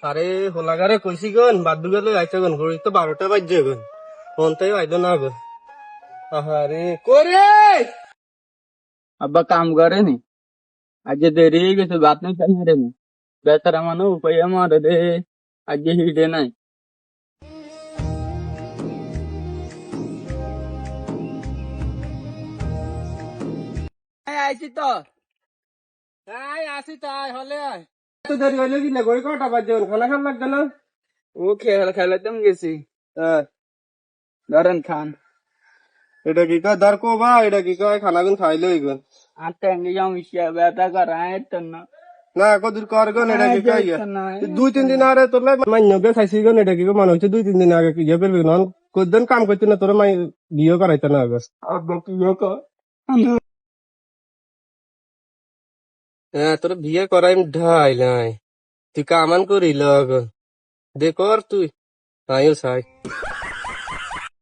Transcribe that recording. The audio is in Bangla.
আরে হোলাগারে কইছি গন বাদু গেলে আইতে গন ঘড়ি তো 12টা বাজছে গন ফোন তাই আইতো না গো আহারে করে আব্বা কাম করে নি আজ দেরি হয়ে গেছে বাত নেই চাই রে নি বেচারা মানুষ উপায় মারে রে আজ হিটে নাই আইছি তো আই আসি তাই হলে আয় তো দেরি হইলো কি না ঘড়ি কটা বাজছে গন খানা খান লাগবে না ও খেলাতেম গেছি হ্যাঁ ধরেন খান এটা কি কয় দার কো বা এটা কি কয় খানা গুন খাইলো গন আর টেঙ্গি যাও মিশিয়া বেটা করা তো না না কদুর কর গন এটা কি কয় দুই তিন দিন আরে তোর মান্য গে খাইছি গন এটা কি কয় মনে হচ্ছে 2-3 দিন আগে কি ইয়ে করবি নন কদিন কাম করতে না তোর মাই বিয়ে করাইতে না গো আব্বা কি কর হ্যাঁ তোর বিয়ে করাই ঢাই নাই তুই কামান করিল গো দে কর তুই আয়ো সাই